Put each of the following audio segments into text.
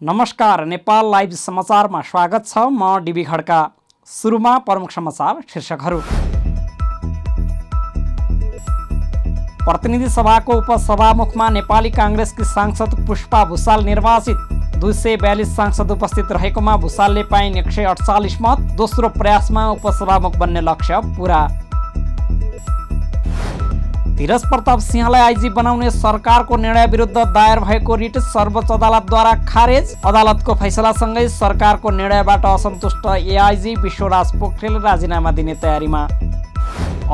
नमस्कार, नेपाल लाइभ समाचारमा स्वागत छ। म डिबी खड्का। सुरुमा प्रमुख समाचार शीर्षकहरू। प्रतिनिधि सभाको उपसभामुखमा नेपाली काङ्ग्रेसकी सांसद पुष्पा भुसाल निर्वाचित। 242 सांसद उपस्थित रहेकोमा भुसालले पाइन् 148 मत। दोस्रो प्रयासमा उपसभामुख बन्ने लक्ष्य पूरा। धीरज प्रताप सिंहलाई आइजी बनाउने सरकारको निर्णय विरुद्ध दायर भएको रिट सर्वोच्च अदालतद्वारा खारेज। अदालतको फैसलासँगै सरकारको निर्णयबाट असन्तुष्ट एआइजी विश्वराज पोखरेल राजीनामा दिने तयारीमा।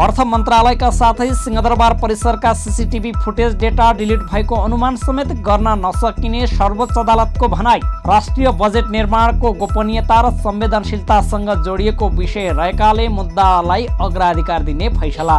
अर्थ मन्त्रालयका साथै सिंहदरबार परिसरका सीसीटीभी फुटेज डेटा डिलिट भएको अनुमान समेत गर्न नसकिने सर्वोच्च अदालतको भनाई। राष्ट्रिय बजेट निर्माणको गोपनीयता र संवेदनशीलतासँग जोडिएको विषय रहेकाले मुद्दालाई अग्राधिकार दिने फैसला।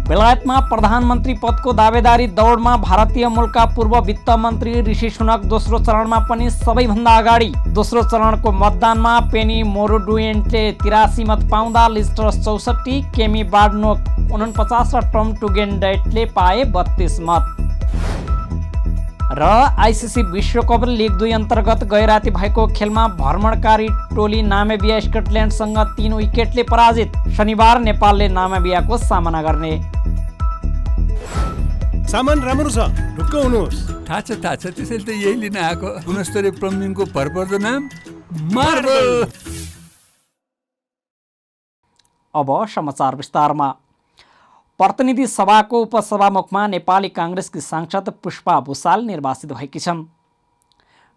बेलायतमा प्रधानमन्त्री पदको दावेदारी दौडमा भारतीय मूलका पूर्व वित्त मन्त्री ऋषि सुनक दोस्रो चरणमा पनि सबैभन्दा अगाडि। दोस्रो चरणको मतदानमा पेनी मोरोडुएन्टले 83 मत पाउँदा लिस्टर्स 64, केमी बार्डनो 49 र टम टुगेन्डेटले पाए 32 मत। र आइसिसी विश्वकप लिग 2 अन्तर्गत गैराती भएको खेलमा भ्रमणकारी टोली नामिबिया स्कटल्यान्डसँग 3 विकेटले पराजित। शनिबार नेपालले नामिबियाको सामना गर्ने। सामान राम्रो छ, ढुक्क हुनुहोस्। थाहा छ त्यसैले त यही लिन आएको। गुणस्तरीय प्लम्बिङको भरपर्दो नाम मार्बल। अब समाचार विस्तारमा। प्रतिनिधि सभाको उपसभामुखमा नेपाली काङ्ग्रेसकी सांसद पुष्पा भुसाल निर्वाचित भएकी छन्।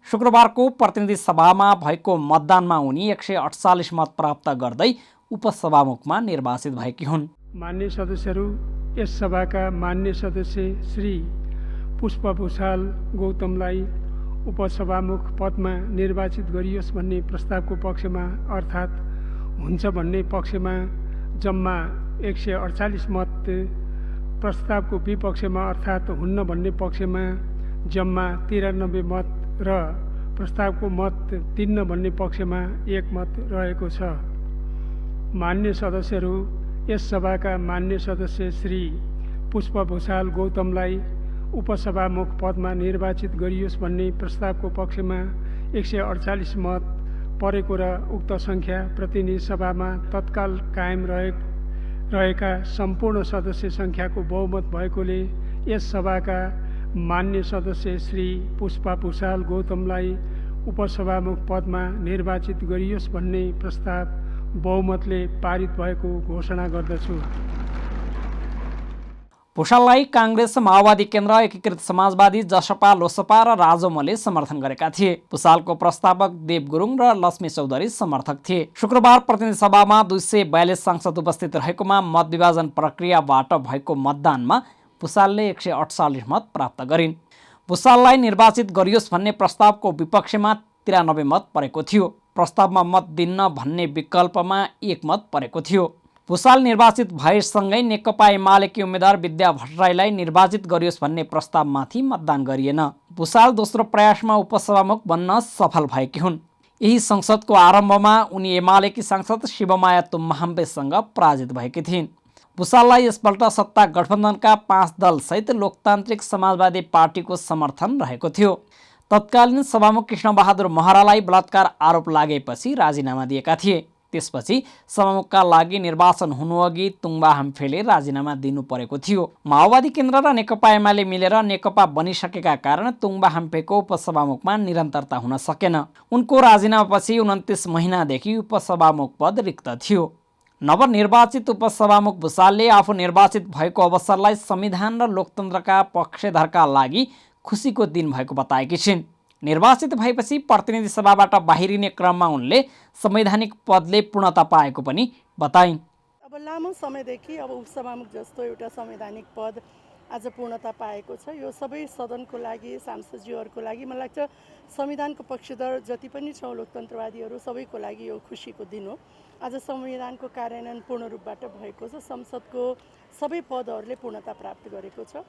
शुक्रबारको प्रतिनिधि सभामा भएको मतदानमा उनी 148 मत प्राप्त गर्दै उपसभामुखमा निर्वाचित भएकी हुन्। मान्य सदस्यहरू, यस सभाका मान्य सदस्य श्री पुष्पा भुसाल गौतमलाई उपसभामुख पदमा निर्वाचित गरियोस् भन्ने प्रस्तावको पक्षमा अर्थात् हुन्छ भन्ने पक्षमा जम्मा 148 मत, प्रस्तावको विपक्षमा अर्थात् हुन्न भन्ने पक्षमा जम्मा 93 मत र प्रस्तावको मत दिन्न भन्ने पक्षमा 1 मत रहेको छ। मान्य सदस्यहरू, यस सभाका मान्य सदस्य श्री पुष्पा भुसाल गौतमलाई उपसभामुख पदमा निर्वाचित गरियोस् भन्ने प्रस्तावको पक्षमा 148 मत परेको र उक्त सङ्ख्या प्रतिनिधि सभामा तत्काल कायम रहेका सम्पूर्ण सदस्य सङ्ख्याको बहुमत भएकोले यस सभाका मान्य सदस्य श्री पुष्पा भुसाल गौतमलाई उपसभामुख पदमा निर्वाचित गरियोस् भन्ने प्रस्ताव बहुमतले पारित भएको घोषणा गर्दछु। भुसाललाई काङ्ग्रेस, माओवादी केन्द्र, एकीकृत समाजवादी, जसपा, लोसपा र राजोमले समर्थन गरेका थिए। भुसालको प्रस्तावक देव गुरुङ र लक्ष्मी चौधरी समर्थक थिए। शुक्रबार प्रतिनिधि सभामा 242 सांसद उपस्थित रहेकोमा मत विभाजन प्रक्रियाबाट भएको मतदानमा भुसालले 148 मत प्राप्त गरिन्। भुसाललाई निर्वाचित गरियोस् भन्ने प्रस्तावको विपक्षमा 93 मत परेको थियो। प्रस्तावमा मत दिन्न भन्ने विकल्पमा 1 मत परेको थियो। भुसाल निर्वाचित भएसँगै नेकपा एमालेकी उम्मेद्वार विद्या भट्टराईलाई निर्वाचित गरियोस् भन्ने प्रस्तावमाथि मतदान गरिएन। भुसाल दोस्रो प्रयासमा उपसभामुख बन्न सफल भएकी हुन्। यही संसदको आरम्भमा उनी एमालेकी सांसद शिवमाया तुम्हाम्बेसँग पराजित भएकी थिइन्। भुसाललाई यसपल्ट सत्ता गठबन्धनका 5 दलसहित लोकतान्त्रिक समाजवादी पार्टीको समर्थन रहेको थियो। तत्कालीन सभामुख कृष्णबहादुर महरालाई बलात्कार आरोप लागेपछि राजीनामा दिएका थिए। त्यसपछि सभामुखका लागि निर्वाचन हुनुअघि तुङबा हाम्फेले राजीनामा दिनु परेको थियो। माओवादी केन्द्र र नेकपा एमाले मिलेर नेकपा बनिसकेका कारण तुङबा हाम्फेको उपसभामुखमा निरन्तरता हुन सकेन। उनको राजीनामापछि 29 महिनादेखि उपसभामुख पद रिक्त थियो। नवनिर्वाचित उपसभामुख भुसालले आफू निर्वाचित भएको अवसरलाई संविधान र लोकतन्त्रका पक्षधरका लागि खुसीको दिन भएको बताएकी छिन्। निर्वाचित भएपछि प्रतिनिधि सभाबाट बाहिरिने क्रममा उनले संवैधानिक पदले पूर्णता पाएको पनि बताइन्। अब लामो समयदेखि उपसभामुख जस्तो एउटा संवैधानिक पद आज पूर्णता पाएको छ। यो सबै सदनको लागि, सांसदज्यूहरूको लागि, मलाई लाग्छ संविधानको पक्षधर जति पनि छौँ लोकतन्त्रवादीहरू सबैको लागि यो खुसीको दिन हो। आज संविधानको कार्यान्वयन पूर्ण रूपबाट भएको छ। संसदको सबै पदहरूले पूर्णता प्राप्त गरेको छ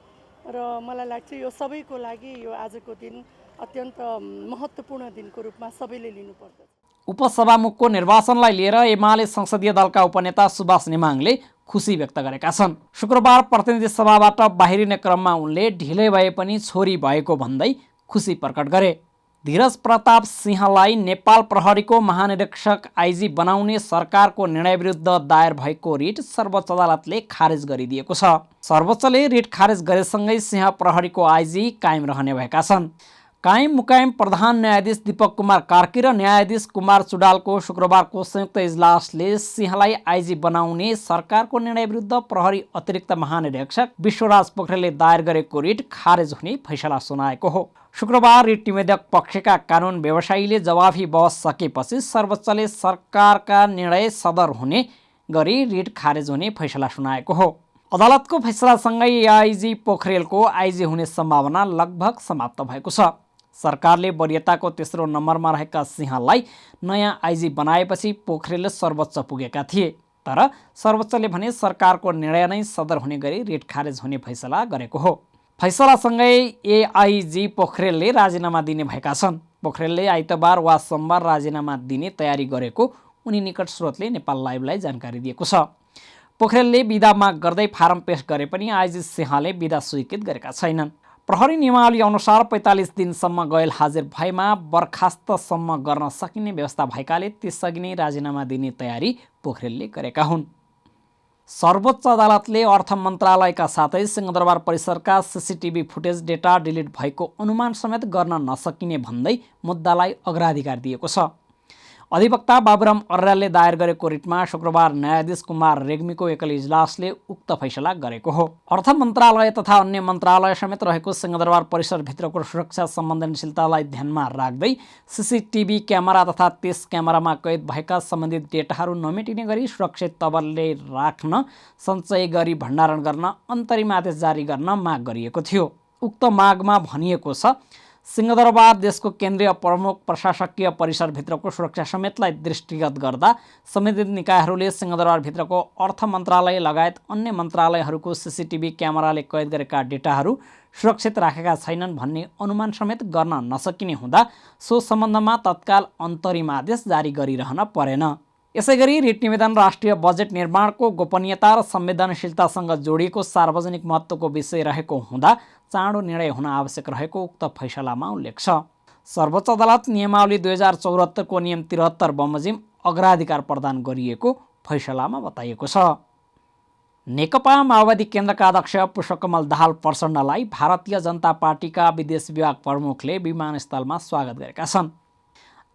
र मलाई लाग्छ यो सबैको लागि यो आजको दिन अत्यन्त महत्त्वपूर्ण दिनको रूपमा सबैले लिनुपर्दछ। उपसभामुखको निर्वाचनलाई लिएर एमाले संसदीय दलका उपनेता सुभाष नेमाङले खुसी व्यक्त गरेका छन्। शुक्रबार प्रतिनिधि सभाबाट बाहिरिने क्रममा उनले ढिलै भए पनि छोरी भएको भन्दै खुसी प्रकट गरे। धीरज प्रताप सिंहलाई नेपाल प्रहरीको महानिरीक्षक आइजी बनाउने सरकारको निर्णय विरुद्ध दायर भएको रिट सर्वोच्च अदालतले खारेज गरिदिएको छ। सर्वोच्चले रिट खारेज गरेसँगै सिंह प्रहरीको आइजी कायम रहने भएका छन्। कायम मुकायम प्रधान न्यायाधीश दीपक कुमार कार्की र न्यायाधीश कुमार चुडालको शुक्रबारको संयुक्त इजलासले सिंहलाई आइजी बनाउने सरकारको निर्णय विरुद्ध प्रहरी अतिरिक्त महानिरीक्षक विश्वराज पोखरेलले दायर गरेको रिट खारेज हुने फैसला सुनाएको हो। शुक्रबार रिट निवेदक पक्षका कानुन व्यवसायीले जवाफी बहस सकेपछि सर्वोच्चले सरकारका निर्णय सदर हुने गरी रिट खारेज हुने फैसला सुनाएको हो। अदालतको फैसलासँगै आइजी पोखरेलको आइजी हुने सम्भावना लगभग समाप्त भएको छ। सरकारले वरियताको तेस्रो नम्बरमा रहेका सिंहलाई नयाँ आइजी बनाएपछि पोखरेल सर्वोच्च पुगेका थिए। तर सर्वोच्चले भने सरकारको निर्णय नै सदर हुने गरी रिट खारेज हुने फैसला गरेको हो। फैसलासँगै एआइजी पोखरेलले राजीनामा दिने भएका छन्। पोखरेलले आइतबार वा सोमबार राजीनामा दिने तयारी गरेको उनी निकट स्रोतले नेपाल लाइभलाई जानकारी दिएको छ। पोखरेलले बिदा माग गर्दै फारम पेश गरे पनि आइजी सिंहले बिदा स्वीकृत गरेका छैनन्। प्रहरी नियमावली अनुसार 45 दिनसम्म गैर हाजिर भएमा बर्खास्तसम्म गर्न सकिने व्यवस्था भएकाले त्यसअघि नै राजीनामा दिने तयारी पोखरेलले गरेका हुन्। सर्वोच्च अदालतले अर्थ मन्त्रालयका साथै सिंहदरबार परिसरका सीसीटीभी फुटेज डेटा डिलिट भएको अनुमान समेत गर्न नसकिने भन्दै मुद्दालाई अग्राधिकार दिएको छ। अधिवक्ता बाबुराम अर्यालले दायर गरेको रिटमा शुक्रबार न्यायाधीश कुमार रेग्मीको एकल इजलासले उक्त फैसला गरेको हो। अर्थ मन्त्रालय तथा अन्य मन्त्रालय समेत रहेको सिंहदरबार परिसरभित्रको सुरक्षा संवेदनशीलतालाई ध्यानमा राख्दै सीसीटीभी क्यामेरा तथा त्यस क्यामेरामा कैद भएका सम्बन्धित डेटाहरू नमेटिने गरी सुरक्षित तवरले राख्न, सञ्चय गरी भण्डारण गर्न अन्तरिम आदेश जारी गर्न माग गरिएको थियो। उक्त मागमा भनिएको छ, सिंहदरबार देशको केन्द्रीय प्रमुख प्रशासकीय परिसरभित्रको सुरक्षा समेतलाई दृष्टिगत गर्दा सम्बन्धित निकायहरूले सिंहदरबारभित्रको अर्थ मन्त्रालय लगायत अन्य मन्त्रालयहरूको सीसीटीभी क्यामेराले कैद गरेका डेटाहरू सुरक्षित राखेका छैनन् भन्ने अनुमान समेत गर्न नसकिने हुँदा सो सम्बन्धमा तत्काल अन्तरिम आदेश जारी गरिरहन परेन। यसैगरी रिट निवेदन राष्ट्रिय बजेट निर्माणको गोपनीयता र संवेदनशीलतासँग जोडिएको सार्वजनिक महत्त्वको विषय रहेको हुँदा चाँडो निर्णय हुन आवश्यक रहेको उक्त फैसलामा उल्लेख छ। सर्वोच्च अदालत नियमावली 2074 को नियम 73 बमोजिम अग्राधिकार प्रदान गरिएको फैसलामा बताइएको छ। नेकपा माओवादी केन्द्रका अध्यक्ष पुष्पकमल दाहाल प्रचण्डलाई भारतीय जनता पार्टीका विदेश विभाग प्रमुखले विमानस्थलमा स्वागत गरेका छन्।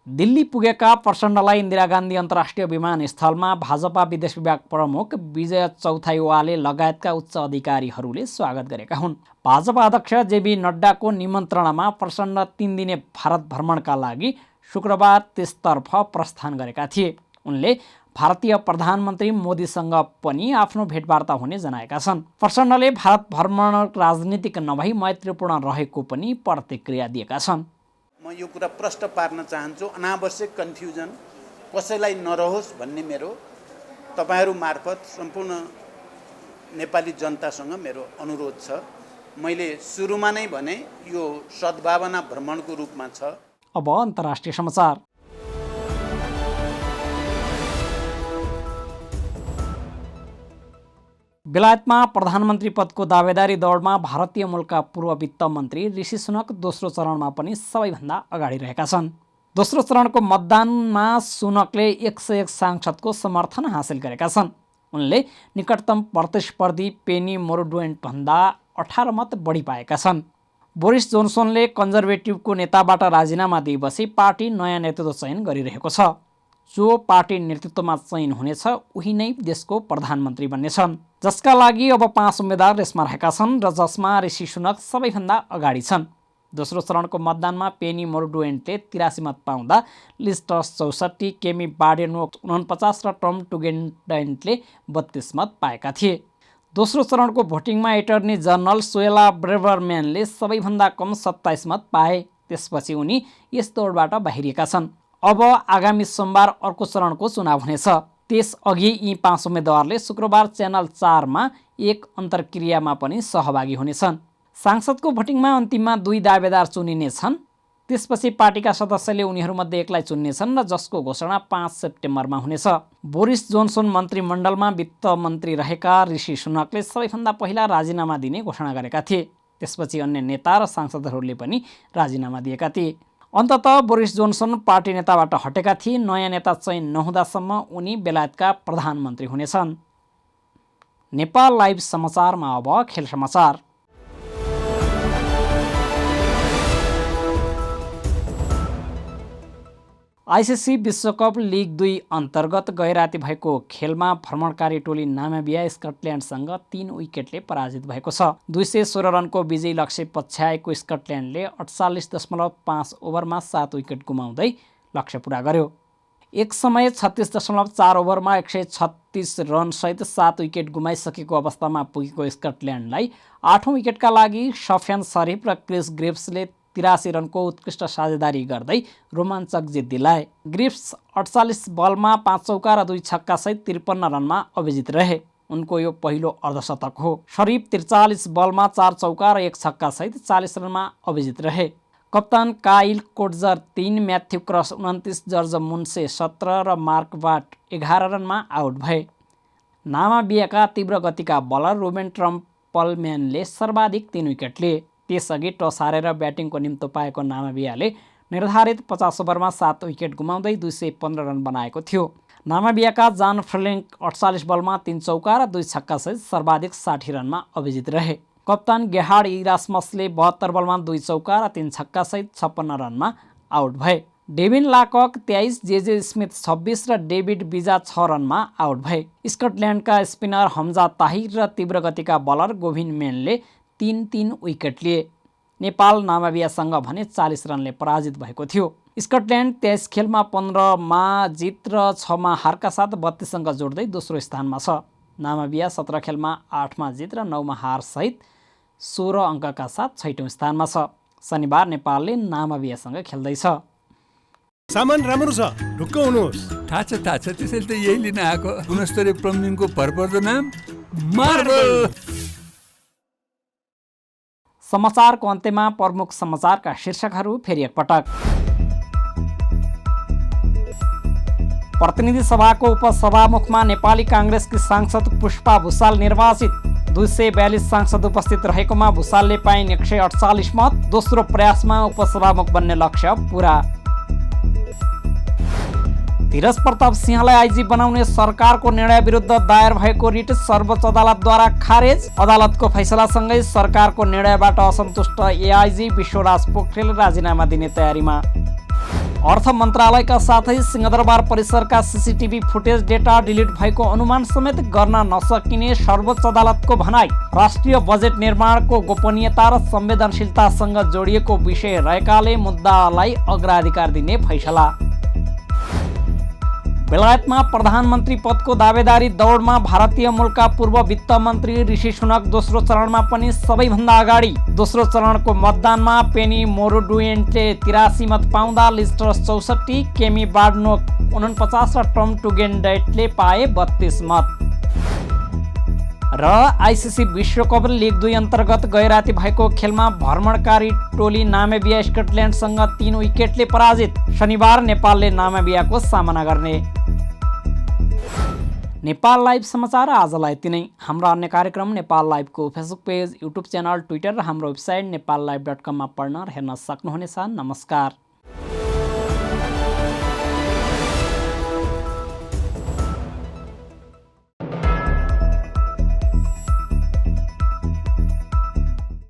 दिल्ली पुगेका प्रचण्डलाई इन्दिरा गान्धी अन्तर्राष्ट्रिय विमानस्थलमा भाजपा विदेश विभाग प्रमुख विजय चौथाइवाले लगायतका उच्च अधिकारीहरूले स्वागत गरेका हुन्। भाजपा अध्यक्ष जेबी नड्डाको निमन्त्रणामा प्रचण्ड 3 दिने भारत भ्रमणका लागि शुक्रबार त्यसतर्फ प्रस्थान गरेका थिए। उनले भारतीय प्रधानमन्त्री मोदीसँग पनि आफ्नो भेटवार्ता हुने जनाएका छन्। प्रचण्डले भारत भ्रमण राजनीतिक नभई मैत्रीपूर्ण रहेको पनि प्रतिक्रिया दिएका छन्। म यो कुरा प्रश्न पार्न चाहन्छु, अनावश्यक कन्फ्युजन कसैलाई नरहोस् भन्ने मेरो तपाईहरू मार्फत सम्पूर्ण नेपाली जनतासँग मेरो अनुरोध छ। मैले सुरुमा नै भने यो सद्भावना भ्रमणको रूपमा छ। अब अन्तर्राष्ट्रिय समाचार। बेलायतमा प्रधानमन्त्री पदको दावेदारी दौडमा भारतीय मूलका पूर्व वित्त मन्त्री ऋषि सुनक दोस्रो चरणमा पनि सबैभन्दा अगाडि रहेका छन्। दोस्रो चरणको मतदानमा सुनकले 101 सांसदको समर्थन हासिल गरेका छन्। उनले निकटतम प्रतिस्पर्धी पेनी मोरडुएन्टभन्दा 18 मत बढी पाएका छन्। बोरिस जोन्सनले कन्जर्भेटिभको नेताबाट राजीनामा दिएपछि पार्टी नयाँ नेतृत्व चयन गरिरहेको छ। जो पार्टी नेतृत्वमा चयन हुनेछ उही नै देशको प्रधानमन्त्री बन्नेछन्, जसका लागि अब 5 उम्मेद्वार रेसमा रहेका छन् र जसमा ऋषि सुनक सबैभन्दा अगाडि छन्। दोस्रो चरणको मतदानमा पेनी मोरडुएन्टले 83 मत पाउँदा लिज ट्रस 64, केमी बाडेनो 49 र टम टुगेन्डेन्टले 32 मत पाएका थिए। दोस्रो चरणको भोटिङमा एटर्नी जनरल सोएला ब्रेभरम्यानले सबैभन्दा कम 27 मत पाए। त्यसपछि उनी यस दौडबाट बाहिरिएका छन्। अब आगामी सोमबार अर्को चरणको चुनाव हुनेछ। त्यसअघि यी 5 उम्मेदवारले शुक्रबार च्यानल 4 मा एक अन्तर्क्रियामा पनि सहभागी हुनेछन्। सांसदको भोटिङमा अन्तिममा 2 दावेदार चुनिनेछन्। त्यसपछि पार्टीका सदस्यले उनीहरूमध्ये एकलाई चुन्नेछन् र जसको घोषणा 5 सेप्टेम्बरमा हुनेछ। बोरिस जोन्सन मन्त्रीमण्डलमा वित्त मन्त्री रहेका ऋषि सुनकले सबैभन्दा पहिला राजीनामा दिने घोषणा गरेका थिए। त्यसपछि अन्य नेता र सांसदहरूले पनि राजीनामा दिएका थिए। अन्ततः बोरिस जोन्सन पार्टी नेताबाट हटेका थिए। नयाँ नेता चयन नहुँदासम्म उनी बेलायतका प्रधानमन्त्री हुनेछन्। नेपाल लाइभ समाचारमा अब खेल समाचार। आइसिसी विश्वकप लिग 2 अन्तर्गत गैराती भएको खेलमा भ्रमणकारी टोली नामिबिया स्कटल्यान्डसँग 3 विकेटले पराजित भएको छ। 216 रनको विजयी लक्ष्य पछ्याएको स्कटल्यान्डले 48.5 ओभरमा 7 विकेट गुमाउँदै लक्ष्य पुरा गर्यो। एक समय 36.4 ओभरमा 136 रनसहित 7 विकेट गुमाइसकेको अवस्थामा पुगेको स्कटल्यान्डलाई 8औं विकेटका लागि सफ्यान शरीफ र क्रिस ग्रिव्सले 83 रनको उत्कृष्ट साझेदारी गर्दै रोमाञ्चक जित दिलाए। ग्रिव्स 48 बलमा 5 चौका र 2 छक्का सहित 53 रनमा अभिजित रहे। उनको यो पहिलो अर्धशतक हो। शरीफ 43 बलमा 4 चौका र 1 छक्का सहित 40 रनमा अभिजित रहे। कप्तान काइल कोट्जर 3, म्याथ्यू क्रस 29, जर्ज मुन्से 17 र मार्क बाट 11 रनमा आउट भए। नामिबियाका तीव्र गतिका बलर रुबेन ट्रम्पलम्यानले सर्वाधिक 3 विकेट लिए। त्यसअघि टस हारेर ब्याटिङको निम्तो पाएको नामिबियाले निर्धारित 50 ओभरमा 7 विकेट गुमाउँदै 215 रन बनाएको थियो। नामिबियाका जान फ्रेलिङ्क 48 बलमा 3 चौका र 2 छक्का सहित सर्वाधिक 60 रनमा अभिजित रहे। कप्तान गेहार्ड इरास्मसले 72 बलमा 2 चौका र 3 छक्का सहित 56 रनमा आउट भए। डेभिन लाकक 23, जेजे स्मिथ 26 र डेभिड बिजा 6 रनमा आउट भए। स्कटल्यान्डका स्पिनर हमजा ताहिर र तीव्र गतिका बलर गोभिन मेनले 3-3 विकेट लिए। नेपाल नामिबियासँग भने 40 रनले पराजित भएको थियो। स्कटल्यान्ड 23 खेलमा 15 मा जित र 6 मा हारका साथ 32 अङ्क जोड्दै दोस्रो स्थानमा छ। नामिबिया 17 खेलमा 8 मा जित र 9 मा हार सहित 16 अङ्कका साथ 6औं स्थानमा छ। शनिबार नेपालले नामिबियासँग खेल्दैछ। सामान राम्रो छ, ढुक्क हुनुहोस्। थाहा छ त्यसैले त यही लिन आएको। गुणस्तरीय प्लम्बिङको भरपर्दो नाम मार्बल। समाचारको अन्त्यमा प्रमुख समाचारका शीर्षकहरू फेरि एकपटक। प्रतिनिधि सभाको उपसभामुखमा नेपाली काङ्ग्रेसकी सांसद पुष्पा भुसाल निर्वाचित। 242 सांसद उपस्थित रहेकोमा भुसालले पाइन् 148 मत। दोस्रो प्रयासमा उपसभामुख बन्ने लक्ष्य पुरा। धीरज प्रताप सिंहलाई आइजी बनाउने सरकारको निर्णय विरुद्ध दायर भएको रिट सर्वोच्च अदालतद्वारा खारेज। अदालतको फैसलासँगै सरकारको निर्णयबाट असन्तुष्ट एआइजी विश्वराज पोखरेल राजीनामा दिने तयारीमा। अर्थ मन्त्रालयका साथै सिंहदरबार परिसरका सीसीटीभी फुटेज डेटा डिलिट भएको अनुमान समेत गर्न नसकिने सर्वोच्च अदालतको भनाई। राष्ट्रिय बजेट निर्माणको गोपनीयता र संवेदनशीलतासँग जोडिएको विषय रहेकाले मुद्दालाई अग्राधिकार दिने फैसला। बेलायतमा प्रधानमन्त्री पदको दावेदारी दौडमा भारतीय मूलका पूर्व वित्त मन्त्री ऋषि सुनक दोस्रो चरणमा पनि सबैभन्दा अगाडि। दोस्रो चरणको मतदानमा पेनी मोरोडुएन्टले 83 मत पाउँदा लिस्टर्स 64, केमी बार्डनोक 49 र टम टुगेन्डेटले पाए 32 मत। र आइसिसी विश्वकप लिग 2 अन्तर्गत गैराती भएको खेलमा भ्रमणकारी टोली नामिबिया स्कटल्यान्डसँग 3 विकेटले पराजित। शनिबार नेपालले नामिबियाको सामना गर्ने। नेपाल लाइभ समाचार आजलाई यति नै। हाम्रा अन्य कार्यक्रम नेपाल लाइभको Facebook page, YouTube channel, Twitter र हाम्रो वेबसाइट नेपाललाइभ.com मा पढ्न र हेर्न सक्नुहुनेछ। नमस्कार।